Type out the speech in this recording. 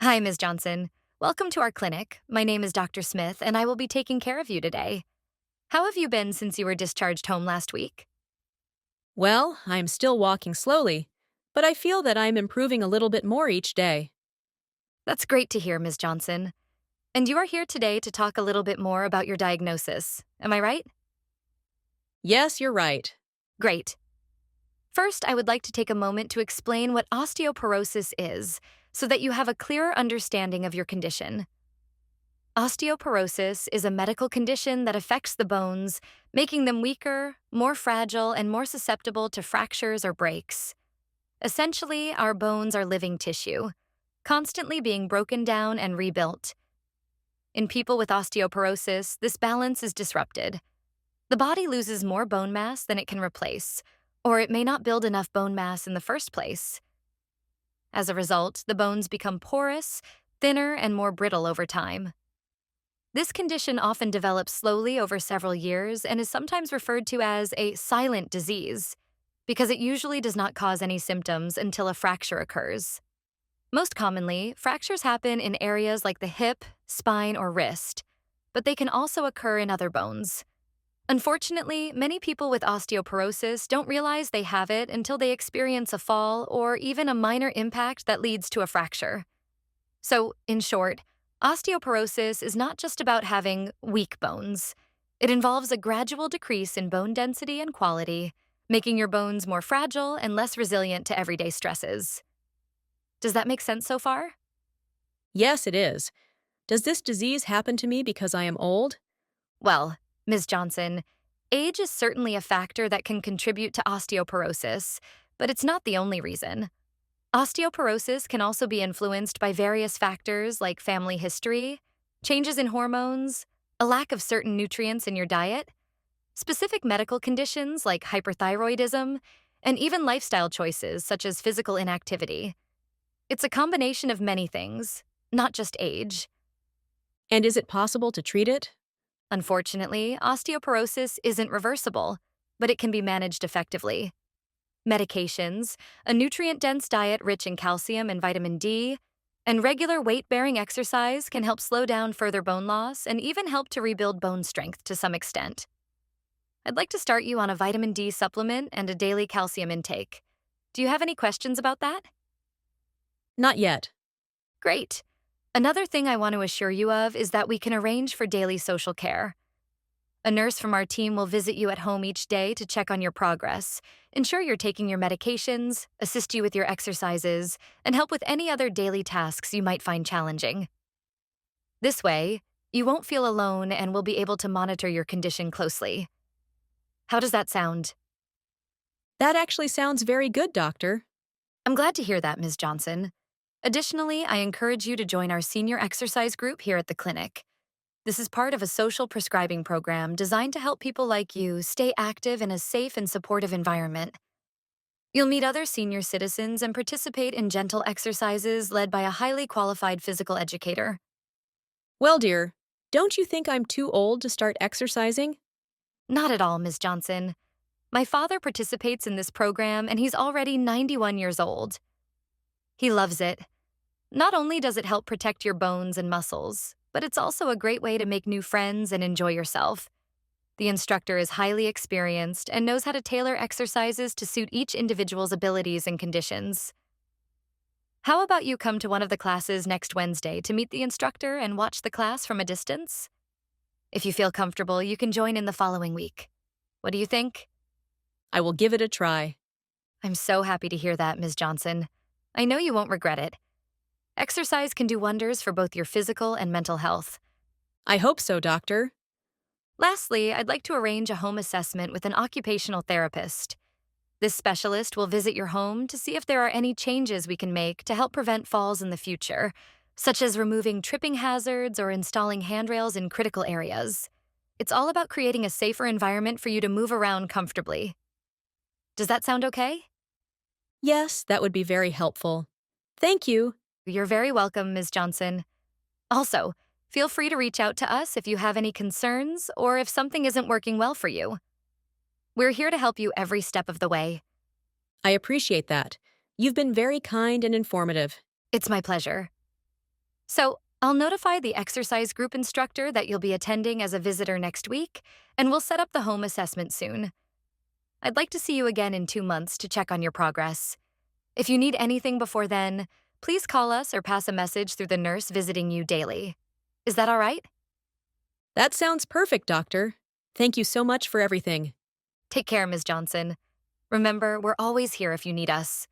Hi, Ms. Johnson. Welcome to our clinic. My name is Dr. Smith, and I will be taking care of you today. How have you been since you were discharged home last week? Well, I'm still walking slowly, but I feel that I'm improving a little bit more each day. That's great to hear, Ms. Johnson. And you are here today to talk a little bit more about your diagnosis. Am I right? Yes, you're right. Great. First, I would like to take a moment to explain what osteoporosis is so that you have a clearer understanding of your condition. Osteoporosis is a medical condition that affects the bones, making them weaker, more fragile, and more susceptible to fractures or breaks. Essentially, our bones are living tissue, constantly being broken down and rebuilt. In people with osteoporosis, this balance is disrupted. The body loses more bone mass than it can replace, or it may not build enough bone mass in the first place. As a result, the bones become porous, thinner, and more brittle over time. This condition often develops slowly over several years and is sometimes referred to as a silent disease because it usually does not cause any symptoms until a fracture occurs. Most commonly, fractures happen in areas like the hip, spine, or wrist, but they can also occur in other bones. Unfortunately, many people with osteoporosis don't realize they have it until they experience a fall or even a minor impact that leads to a fracture. So, in short, osteoporosis is not just about having weak bones. It involves a gradual decrease in bone density and quality, making your bones more fragile and less resilient to everyday stresses. Does that make sense so far? Yes, it is. Does this disease happen to me because I am old? Well, Ms. Johnson, age is certainly a factor that can contribute to osteoporosis, but it's not the only reason. Osteoporosis can also be influenced by various factors like family history, changes in hormones, a lack of certain nutrients in your diet, specific medical conditions like hyperthyroidism, and even lifestyle choices such as physical inactivity. It's a combination of many things, not just age. And is it possible to treat it? Unfortunately, osteoporosis isn't reversible, but it can be managed effectively. Medications, a nutrient-dense diet rich in calcium and vitamin D, and regular weight-bearing exercise can help slow down further bone loss and even help to rebuild bone strength to some extent. I'd like to start you on a vitamin D supplement and a daily calcium intake. Do you have any questions about that? Not yet. Great. Another thing I want to assure you of is that we can arrange for daily social care. A nurse from our team will visit you at home each day to check on your progress, ensure you're taking your medications, assist you with your exercises, and help with any other daily tasks you might find challenging. This way, you won't feel alone and will be able to monitor your condition closely. How does that sound? That actually sounds very good, doctor. I'm glad to hear that, Ms. Johnson. Additionally, I encourage you to join our senior exercise group here at the clinic. This is part of a social prescribing program designed to help people like you stay active in a safe and supportive environment. You'll meet other senior citizens and participate in gentle exercises led by a highly qualified physical educator. Well, dear, don't you think I'm too old to start exercising? Not at all, Ms. Johnson. My father participates in this program and he's already 91 years old. He loves it. Not only does it help protect your bones and muscles, but it's also a great way to make new friends and enjoy yourself. The instructor is highly experienced and knows how to tailor exercises to suit each individual's abilities and conditions. How about you come to one of the classes next Wednesday to meet the instructor and watch the class from a distance? If you feel comfortable, you can join in the following week. What do you think? I will give it a try. I'm so happy to hear that, Ms. Johnson. I know you won't regret it. Exercise can do wonders for both your physical and mental health. I hope so, doctor. Lastly, I'd like to arrange a home assessment with an occupational therapist. This specialist will visit your home to see if there are any changes we can make to help prevent falls in the future, such as removing tripping hazards or installing handrails in critical areas. It's all about creating a safer environment for you to move around comfortably. Does that sound okay? Yes, that would be very helpful. Thank you. You're very welcome, Ms. Johnson. Also, feel free to reach out to us if you have any concerns or if something isn't working well for you. We're here to help you every step of the way. I appreciate that. You've been very kind and informative. It's my pleasure. So, I'll notify the exercise group instructor that you'll be attending as a visitor next week, and we'll set up the home assessment soon. I'd like to see you again in 2 months to check on your progress. If you need anything before then, please call us or pass a message through the nurse visiting you daily. Is that all right? That sounds perfect, Doctor. Thank you so much for everything. Take care, Ms. Johnson. Remember, we're always here if you need us.